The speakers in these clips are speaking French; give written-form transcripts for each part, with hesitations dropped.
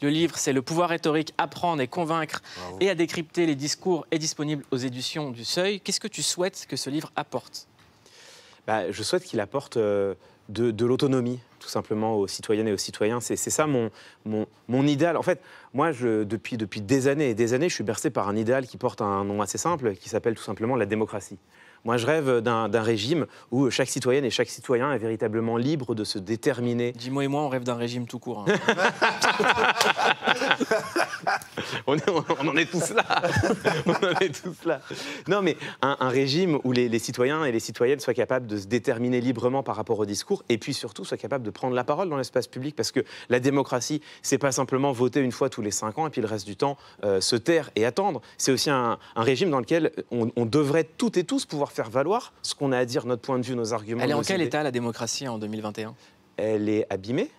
Le livre, c'est Le pouvoir rhétorique, apprendre et convaincre et à décrypter les discours est disponible aux éditions du Seuil. Qu'est-ce que tu souhaites que ce livre apporte ? Je souhaite qu'il apporte de l'autonomie, tout simplement, aux citoyennes et aux citoyens. C'est ça mon idéal. En fait, moi, depuis des années et des années, je suis bercé par un idéal qui porte un nom assez simple, qui s'appelle tout simplement la démocratie. Moi, je rêve d'un régime où chaque citoyenne et chaque citoyen est véritablement libre de se déterminer. Dis-moi et moi, on rêve d'un régime tout court. Hein. On en est tous là. On en est tous là. Non, mais un régime où les citoyens et les citoyennes soient capables de se déterminer librement par rapport au discours et puis surtout soient capables de prendre la parole dans l'espace public, parce que la démocratie, c'est pas simplement voter une fois tous les 5 ans et puis le reste du temps se taire et attendre. C'est aussi un régime dans lequel on devrait toutes et tous pouvoir faire valoir ce qu'on a à dire, notre point de vue, nos arguments. Elle est en nos quel idées. état, la démocratie, en 2021 ? Elle est abîmée.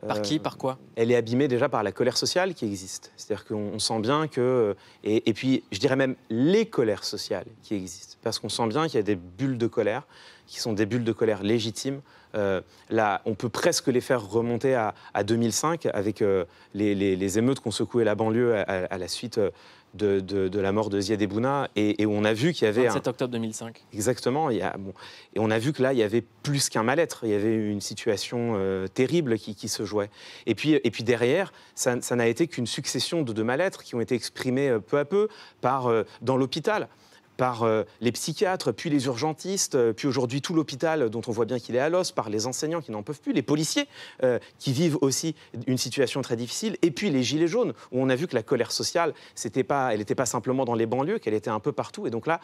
Par qui, par quoi ? Elle est abîmée déjà par la colère sociale qui existe. C'est-à-dire qu'on sent bien que... Et puis, je dirais même les colères sociales qui existent. Parce qu'on sent bien qu'il y a des bulles de colère, qui sont des bulles de colère légitimes. Là, on peut presque les faire remonter à 2005, avec les émeutes qu'ont secoué la banlieue à la suite de la mort de Ziad Ebouna, et où on a vu qu'il y avait... 27 octobre 2005. Exactement. Et on a vu que là, il y avait plus qu'un mal-être. Il y avait une situation terrible qui se jouait. Et puis derrière, ça n'a été qu'une succession de mal-être qui ont été exprimés peu à peu dans l'hôpital, par les psychiatres, puis les urgentistes, puis aujourd'hui tout l'hôpital dont on voit bien qu'il est à l'os, par les enseignants qui n'en peuvent plus, les policiers qui vivent aussi une situation très difficile, et puis les gilets jaunes, où on a vu que la colère sociale, elle n'était pas simplement dans les banlieues, qu'elle était un peu partout. Et donc là,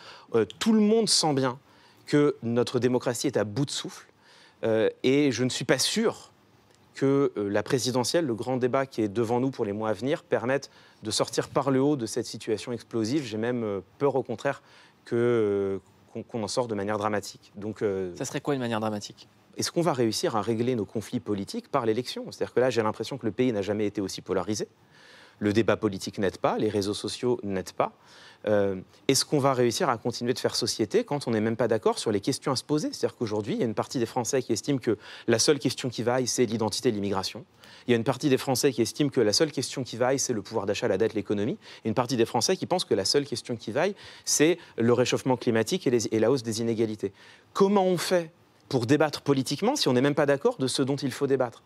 tout le monde sent bien que notre démocratie est à bout de souffle, et je ne suis pas sûr que la présidentielle, le grand débat qui est devant nous pour les mois à venir, permette de sortir par le haut de cette situation explosive. J'ai même peur, au contraire, qu'on en sorte de manière dramatique. Donc, ça serait quoi une manière dramatique ? Est-ce qu'on va réussir à régler nos conflits politiques par l'élection ? C'est-à-dire que là, j'ai l'impression que le pays n'a jamais été aussi polarisé. Le débat politique n'aide pas, les réseaux sociaux n'aident pas. Est-ce qu'on va réussir à continuer de faire société quand on n'est même pas d'accord sur les questions à se poser ? C'est-à-dire qu'aujourd'hui, il y a une partie des Français qui estiment que la seule question qui vaille, c'est l'identité et l'immigration. Il y a une partie des Français qui estiment que la seule question qui vaille, c'est le pouvoir d'achat, la dette, l'économie. Et une partie des Français qui pensent que la seule question qui vaille, c'est le réchauffement climatique et la hausse des inégalités. Comment on fait pour débattre politiquement si on n'est même pas d'accord de ce dont il faut débattre?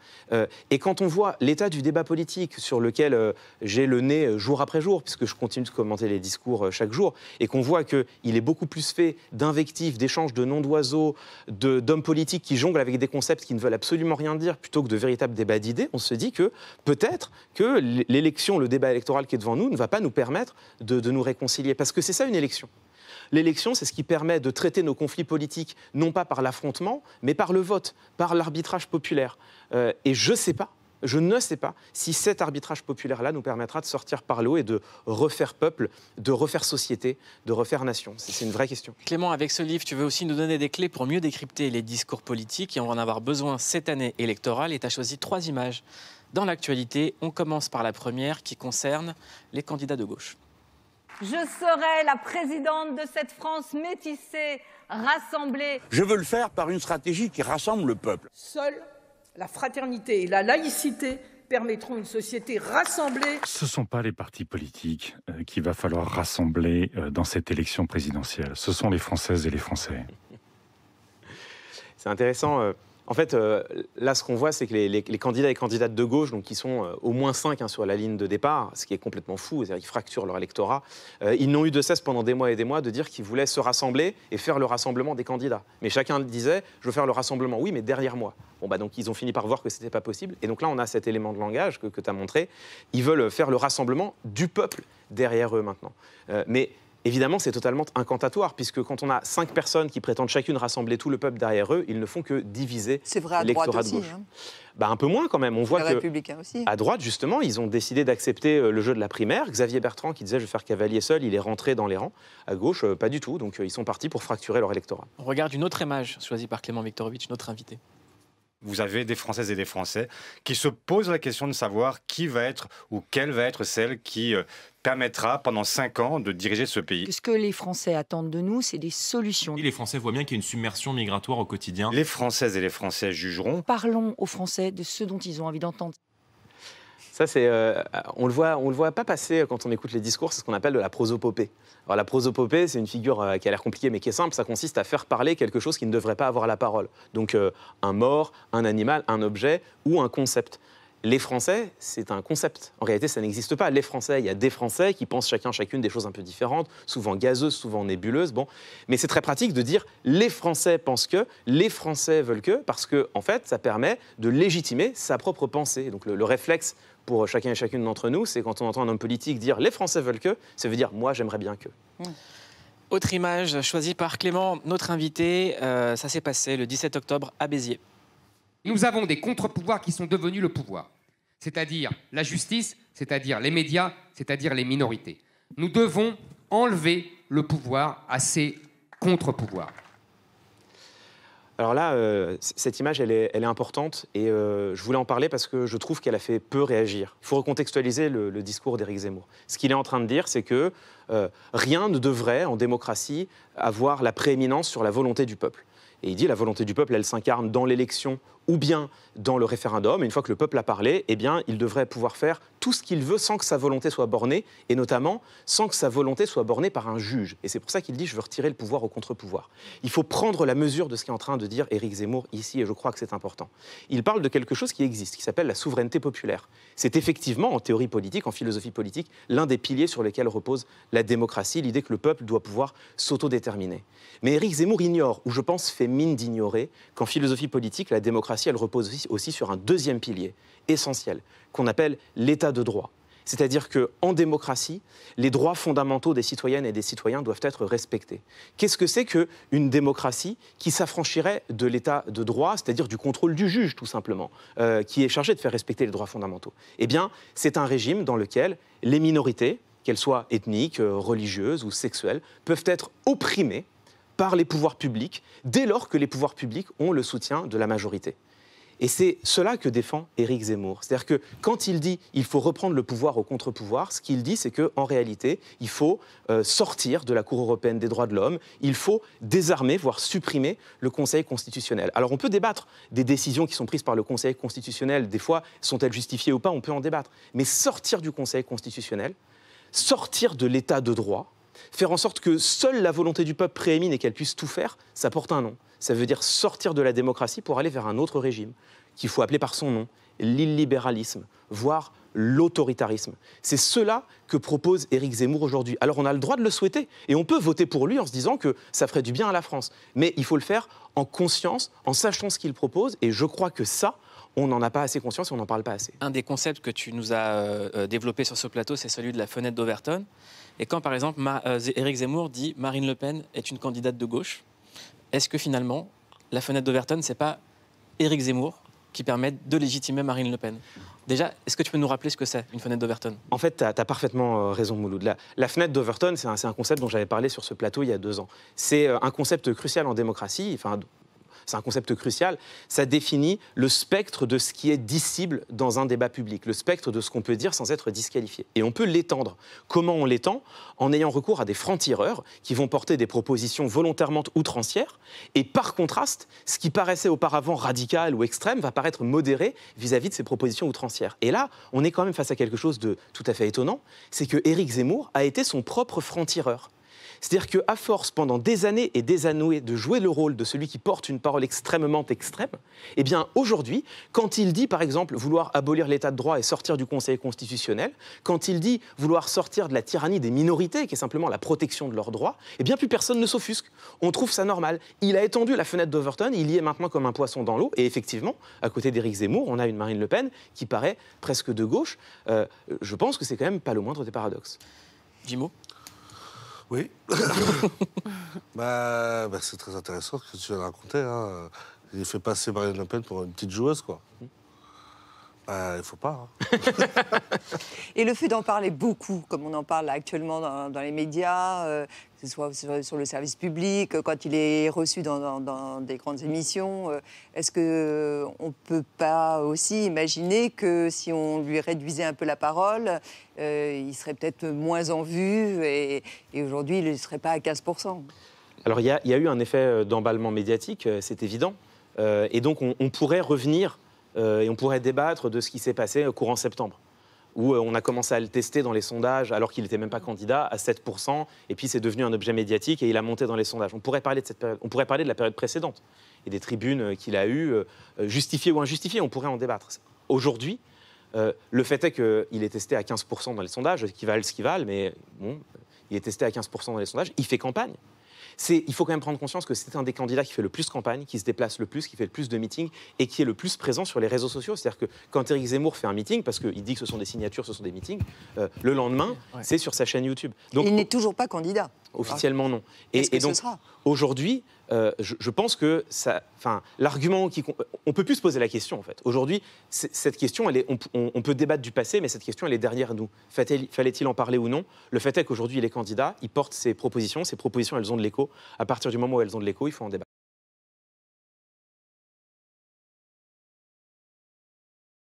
Et quand on voit l'état du débat politique sur lequel j'ai le nez jour après jour, puisque je continue de commenter les discours chaque jour, et qu'on voit qu'il est beaucoup plus fait d'invectives, d'échanges de noms d'oiseaux, d'hommes politiques qui jonglent avec des concepts qui ne veulent absolument rien dire, plutôt que de véritables débats d'idées, on se dit que peut-être que l'élection, le débat électoral qui est devant nous, ne va pas nous permettre de nous réconcilier. Parce que c'est ça une élection. L'élection, c'est ce qui permet de traiter nos conflits politiques, non pas par l'affrontement, mais par le vote, par l'arbitrage populaire. Et je ne sais pas si cet arbitrage populaire-là nous permettra de sortir par le haut et de refaire peuple, de refaire société, de refaire nation. C'est une vraie question. Clément, avec ce livre, tu veux aussi nous donner des clés pour mieux décrypter les discours politiques, et on va en avoir besoin cette année électorale. Et tu as choisi 3 images dans l'actualité. On commence par la première qui concerne les candidats de gauche. Je serai la présidente de cette France métissée, rassemblée. Je veux le faire par une stratégie qui rassemble le peuple. Seule la fraternité et la laïcité permettront une société rassemblée. Ce ne sont pas les partis politiques qu'il va falloir rassembler dans cette élection présidentielle. Ce sont les Françaises et les Français. C'est intéressant. En fait, là, ce qu'on voit, c'est que les candidats et candidates de gauche, donc qui sont au moins 5 sur la ligne de départ, ce qui est complètement fou, c'est-à-dire qu'ils fracturent leur électorat, ils n'ont eu de cesse pendant des mois et des mois de dire qu'ils voulaient se rassembler et faire le rassemblement des candidats. Mais chacun disait « je veux faire le rassemblement ». Oui, mais derrière moi. Donc ils ont fini par voir que ce n'était pas possible. Et donc là, on a cet élément de langage que tu as montré. Ils veulent faire le rassemblement du peuple derrière eux maintenant. Mais évidemment, c'est totalement incantatoire, puisque quand on a 5 personnes qui prétendent chacune rassembler tout le peuple derrière eux, ils ne font que diviser l'électorat de gauche. Un peu moins quand même. On voit que Républicains aussi. À droite, justement, ils ont décidé d'accepter le jeu de la primaire. Xavier Bertrand, qui disait « je vais faire cavalier seul », il est rentré dans les rangs. À gauche, pas du tout. Donc ils sont partis pour fracturer leur électorat. On regarde une autre image choisie par Clément Viktorovitch, notre invité. Vous avez des Françaises et des Français qui se posent la question de savoir qui va être ou quelle va être celle qui permettra pendant 5 ans de diriger ce pays. Ce que les Français attendent de nous, c'est des solutions. Et les Français voient bien qu'il y a une submersion migratoire au quotidien. Les Françaises et les Français jugeront. Parlons aux Français de ce dont ils ont envie d'entendre. Ça, on le voit pas passer quand on écoute les discours, c'est ce qu'on appelle de la prosopopée. Alors la prosopopée, c'est une figure qui a l'air compliquée mais qui est simple, ça consiste à faire parler quelque chose qui ne devrait pas avoir la parole. Donc un mort, un animal, un objet ou un concept. Les Français, c'est un concept. En réalité, ça n'existe pas. Les Français, il y a des Français qui pensent chacune des choses un peu différentes, souvent gazeuses, souvent nébuleuses. Bon. Mais c'est très pratique de dire les Français pensent que, les Français veulent que, parce que, en fait, ça permet de légitimer sa propre pensée. Donc le réflexe pour chacun et chacune d'entre nous, c'est quand on entend un homme politique dire les Français veulent que, ça veut dire moi, j'aimerais bien que. Autre image choisie par Clément, notre invité. Ça s'est passé le 17 octobre à Béziers. Nous avons des contre-pouvoirs qui sont devenus le pouvoir, c'est-à-dire la justice, c'est-à-dire les médias, c'est-à-dire les minorités. Nous devons enlever le pouvoir à ces contre-pouvoirs. Alors là, cette image, elle est importante et je voulais en parler parce que je trouve qu'elle a fait peu réagir. Il faut recontextualiser le discours d'Éric Zemmour. Ce qu'il est en train de dire, c'est que rien ne devrait, en démocratie, avoir la prééminence sur la volonté du peuple. Et il dit la volonté du peuple, elle s'incarne dans l'élection ou bien dans le référendum. Et une fois que le peuple a parlé, eh bien, il devrait pouvoir faire tout ce qu'il veut sans que sa volonté soit bornée, et notamment sans que sa volonté soit bornée par un juge. Et c'est pour ça qu'il dit « je veux retirer le pouvoir au contre-pouvoir ». Il faut prendre la mesure de ce qu'est en train de dire Éric Zemmour ici, et je crois que c'est important. Il parle de quelque chose qui existe, qui s'appelle la souveraineté populaire. C'est effectivement, en théorie politique, en philosophie politique, l'un des piliers sur lesquels repose la démocratie, l'idée que le peuple doit pouvoir s'autodéterminer. Mais Éric Zemmour ignore, ou je pense fait mine d'ignorer, qu'en philosophie politique, la démocratie, elle repose aussi sur un deuxième pilier essentiel, qu'on appelle l'état de droit. C'est-à-dire qu'en démocratie, les droits fondamentaux des citoyennes et des citoyens doivent être respectés. Qu'est-ce que c'est qu'une démocratie qui s'affranchirait de l'état de droit, c'est-à-dire du contrôle du juge, tout simplement, qui est chargé de faire respecter les droits fondamentaux? Eh bien, c'est un régime dans lequel les minorités, qu'elles soient ethniques, religieuses ou sexuelles, peuvent être opprimées par les pouvoirs publics, dès lors que les pouvoirs publics ont le soutien de la majorité. Et c'est cela que défend Éric Zemmour. C'est-à-dire que quand il dit qu'il faut reprendre le pouvoir au contre-pouvoir, ce qu'il dit, c'est qu'en réalité, il faut sortir de la Cour européenne des droits de l'homme, il faut désarmer, voire supprimer le Conseil constitutionnel. Alors on peut débattre des décisions qui sont prises par le Conseil constitutionnel, des fois, sont-elles justifiées ou pas, on peut en débattre. Mais sortir du Conseil constitutionnel, sortir de l'état de droit, faire en sorte que seule la volonté du peuple préémine et qu'elle puisse tout faire, ça porte un nom. Ça veut dire sortir de la démocratie pour aller vers un autre régime, qu'il faut appeler par son nom, l'illibéralisme, voire l'autoritarisme. C'est cela que propose Éric Zemmour aujourd'hui. Alors on a le droit de le souhaiter, et on peut voter pour lui en se disant que ça ferait du bien à la France. Mais il faut le faire en conscience, en sachant ce qu'il propose, et je crois que ça, on n'en a pas assez conscience et on n'en parle pas assez. Un des concepts que tu nous as développé sur ce plateau, c'est celui de la fenêtre d'Overton. Et quand, par exemple, Éric Zemmour dit « Marine Le Pen est une candidate de gauche », est-ce que finalement, la fenêtre d'Overton, ce n'est pas Éric Zemmour qui permet de légitimer Marine Le Pen? Déjà, est-ce que tu peux nous rappeler ce que c'est, une fenêtre d'Overton? En fait, tu as parfaitement raison, Mouloud. La fenêtre d'Overton, c'est un concept dont j'avais parlé sur ce plateau il y a 2 ans. C'est un concept crucial en démocratie, enfin, c'est un concept crucial, ça définit le spectre de ce qui est dissible dans un débat public, le spectre de ce qu'on peut dire sans être disqualifié. Et on peut l'étendre. Comment on l'étend? En ayant recours à des francs-tireurs qui vont porter des propositions volontairement outrancières, et par contraste, ce qui paraissait auparavant radical ou extrême va paraître modéré vis-à-vis de ces propositions outrancières. Et là, on est quand même face à quelque chose de tout à fait étonnant, c'est que Éric Zemmour a été son propre franc-tireur. C'est-à-dire qu'à force, pendant des années et des années, de jouer le rôle de celui qui porte une parole extrêmement extrême, eh bien aujourd'hui, quand il dit par exemple vouloir abolir l'état de droit et sortir du Conseil constitutionnel, quand il dit vouloir sortir de la tyrannie des minorités, qui est simplement la protection de leurs droits, eh bien plus personne ne s'offusque. On trouve ça normal. Il a étendu la fenêtre d'Overton, il y est maintenant comme un poisson dans l'eau, et effectivement, à côté d'Éric Zemmour, on a une Marine Le Pen qui paraît presque de gauche. Je pense que c'est quand même pas le moindre des paradoxes. Jimo ? Oui. C'est très intéressant ce que tu viens de raconter. Hein. Il fait passer Marine Le Pen pour une petite joueuse, quoi. Il faut pas. Hein. Et le fait d'en parler beaucoup, comme on en parle actuellement dans les médias, que ce soit sur le service public, quand il est reçu dans des grandes émissions, est-ce qu'on ne peut pas aussi imaginer que si on lui réduisait un peu la parole, il serait peut-être moins en vue et aujourd'hui, il ne serait pas à 15%? Alors, il y a eu un effet d'emballement médiatique, c'est évident. Et donc, on pourrait revenir et on pourrait débattre de ce qui s'est passé courant septembre. où on a commencé à le tester dans les sondages alors qu'il n'était même pas candidat à 7%, et puis c'est devenu un objet médiatique et il a monté dans les sondages. On pourrait parler de cette période, on pourrait parler de la période précédente et des tribunes qu'il a eues, justifiées ou injustifiées, on pourrait en débattre. Aujourd'hui, le fait est qu'il est testé à 15% dans les sondages, qui valent ce qu'ils valent, mais bon, il est testé à 15% dans les sondages, il fait campagne. Il faut quand même prendre conscience que c'est un des candidats qui fait le plus campagne, qui se déplace le plus, qui fait le plus de meetings et qui est le plus présent sur les réseaux sociaux. C'est-à-dire que quand Éric Zemmour fait un meeting, parce qu'il dit que ce sont des signatures, ce sont des meetings, le lendemain, c'est sur sa chaîne YouTube. Donc, il n'est toujours pas candidat. Officiellement, non. Et donc, aujourd'hui, je pense que l'argument on peut plus se poser la question en fait. Aujourd'hui, cette question, on peut débattre du passé, mais cette question, elle est derrière nous. Fallait-il en parler ou non? Le fait est qu'aujourd'hui, il est candidat, il porte ses propositions, elles ont de l'écho. À partir du moment où elles ont de l'écho, il faut en débattre.